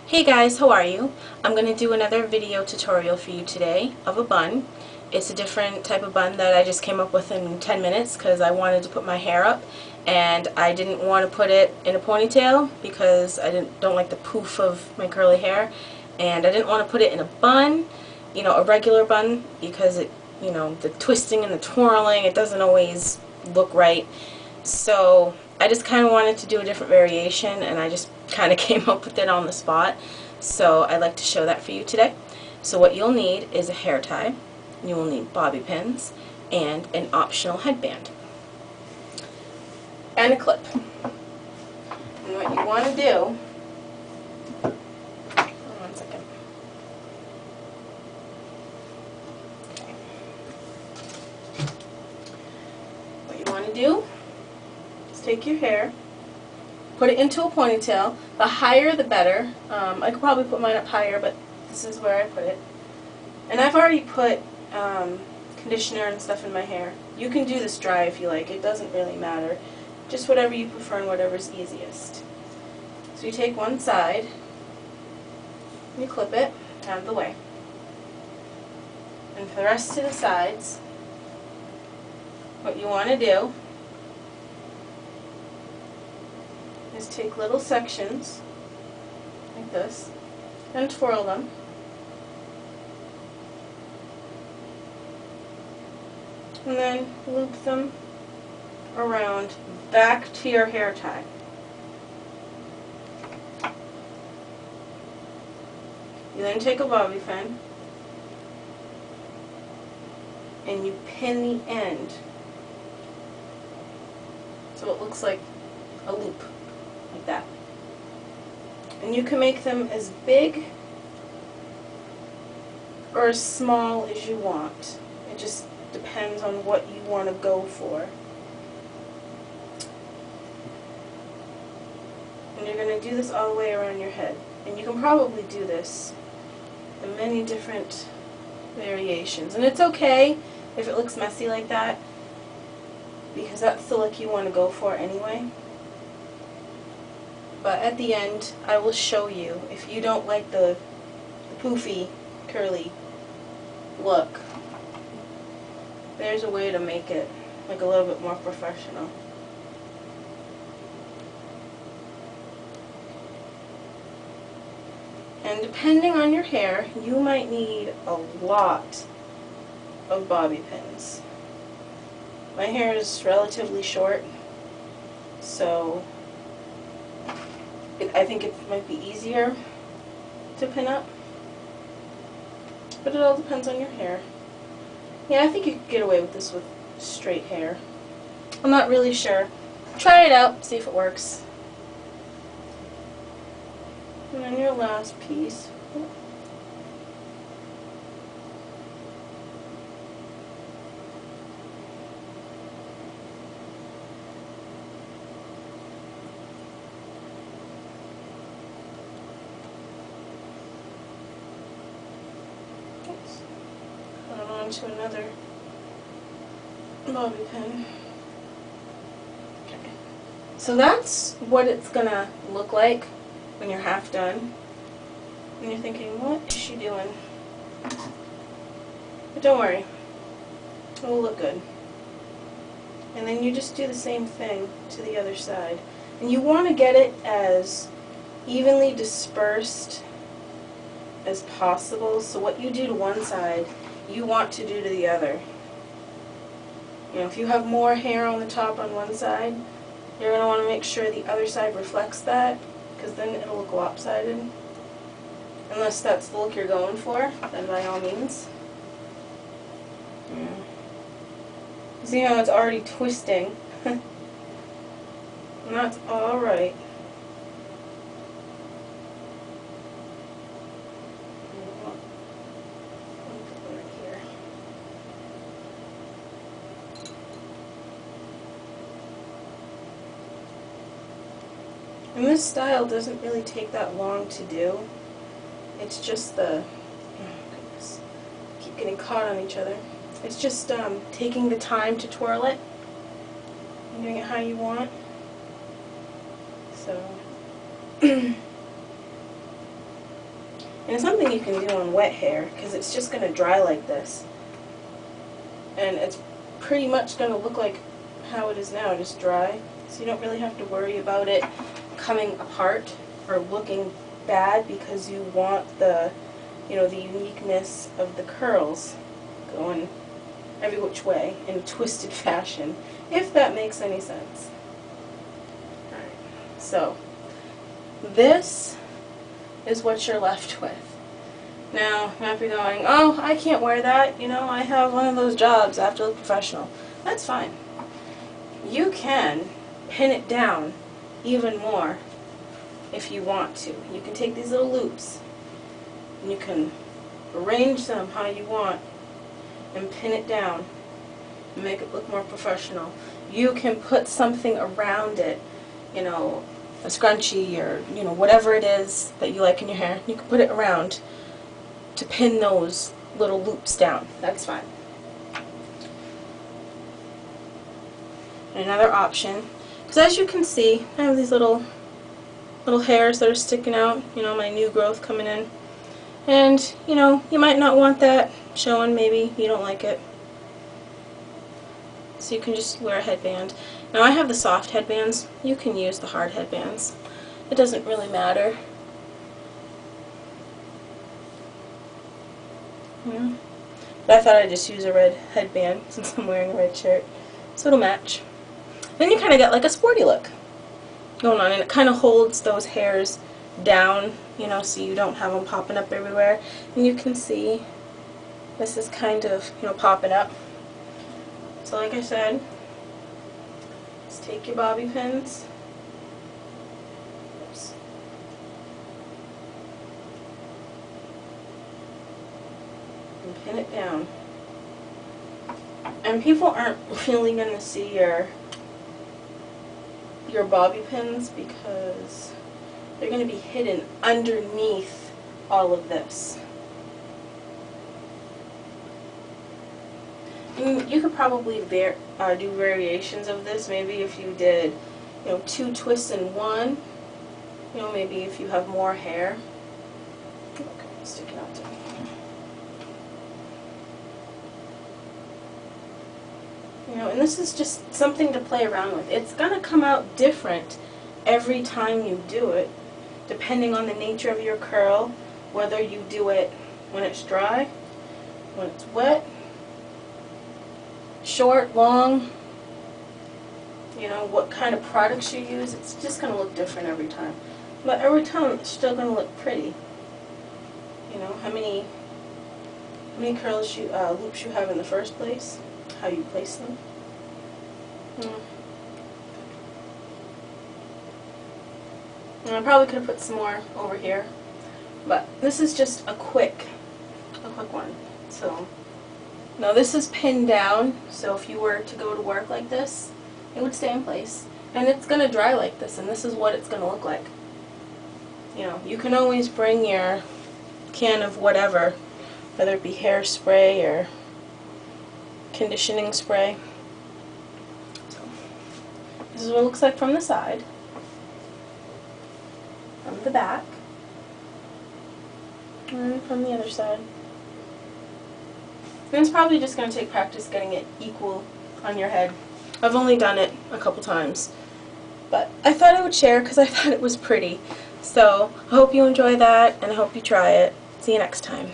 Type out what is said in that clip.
Hey guys, how are you? I'm going to do another video tutorial for you today of a bun. It's a different type of bun that I just came up with in 10 minutes because I wanted to put my hair up and I didn't want to put it in a ponytail because I don't like the poof of my curly hair, and I didn't want to put it in a bun, a regular bun, because the twisting and the twirling, it doesn't always look right. So I just kind of wanted to do a different variation, and I just kind of came up with it on the spot. So I'd like to show that for you today. So what you'll need is a hair tie, you will need bobby pins, and an optional headband. And a clip. And what you want to do, one second. Okay. What you want to do is take your hair, put it into a ponytail. The higher the better. I could probably put mine up higher, but this is where I put it. And I've already put conditioner and stuff in my hair. You can do this dry if you like. It doesn't really matter. Just whatever you prefer and whatever's easiest. So you take one side, and you clip it out of the way. And for the rest of the sides, what you want to do is take little sections like this and twirl them. And then loop them around back to your hair tie. You then take a bobby pin and you pin the end so it looks like a loop, like that. And you can make them as big or as small as you want. It just depends on what you want to go for. And you're going to do this all the way around your head. And you can probably do this in many different variations. And it's okay if it looks messy like that, because that's the look you want to go for anyway. But at the end, I will show you, if you don't like the poofy, curly look, there's a way to make it like a little bit more professional. And depending on your hair, you might need a lot of bobby pins. My hair is relatively short, so I think it might be easier to pin up, but it all depends on your hair. Yeah, I think you could get away with this with straight hair. I'm not really sure. Try it out, see if it works. And then your last piece. Put it onto another bobby pin. Okay. So that's what it's gonna look like when you're half done. And you're thinking, what is she doing? But don't worry, it will look good. And then you just do the same thing to the other side. And you want to get it as evenly dispersed as possible, so what you do to one side, you want to do to the other. You know, if you have more hair on the top on one side, you're going to want to make sure the other side reflects that, because then it'll look lopsided. Unless that's the look you're going for, then by all means. Yeah. See how it's already twisting? And that's alright. And this style doesn't really take that long to do. It's just oh goodness, keep getting caught on each other. It's just taking the time to twirl it and doing it how you want. So And it's something you can do on wet hair because it's just going to dry like this. And it's pretty much going to look like how it is now, just dry. So you don't really have to worry about it coming apart or looking bad because you want the, you know, the uniqueness of the curls going every which way in a twisted fashion, if that makes any sense. Alright, so this is what you're left with. Now, you might be going, oh, I can't wear that, you know, I have one of those jobs, I have to look professional. That's fine. You can pin it down even more if you want to. You can take these little loops and you can arrange them how you want and pin it down and make it look more professional. You can put something around it, you know, a scrunchie or, you know, whatever it is that you like in your hair. You can put it around to pin those little loops down. That's fine. And another option, because as you can see, I have these little hairs that are sticking out, you know, my new growth coming in. And, you know, you might not want that showing, maybe you don't like it. So you can just wear a headband. Now I have the soft headbands. You can use the hard headbands. It doesn't really matter. Yeah. But I thought I'd just use a red headband since I'm wearing a red shirt. So it'll match. Then you kind of get like a sporty look going on, and it kind of holds those hairs down, you know, so you don't have them popping up everywhere. And you can see this is kind of, you know, popping up. So like I said, just take your bobby pins. Oops. And pin it down. And people aren't really going to see your bobby pins because they're going to be hidden underneath all of this. And you could probably do variations of this. Maybe if you did, you know, 2 twists in one. You know, maybe if you have more hair. Okay, stick it out there. You know, and this is just something to play around with. It's going to come out different every time you do it, depending on the nature of your curl, whether you do it when it's dry, when it's wet, short, long, you know, what kind of products you use. It's just going to look different every time. But every time it's still going to look pretty. You know, how many curls loops you have in the first place, how you place them. And I probably could have put some more over here, but this is just a quick one. So now this is pinned down, so if you were to go to work like this, it would stay in place, and it's going to dry like this, and this is what it's going to look like. You know, you can always bring your can of whatever, whether it be hairspray or conditioning spray. So this is what it looks like from the side, from the back, and from the other side. And it's probably just going to take practice getting it equal on your head. I've only done it a couple times, but I thought I would share because I thought it was pretty. So I hope you enjoy that, and I hope you try it. See you next time.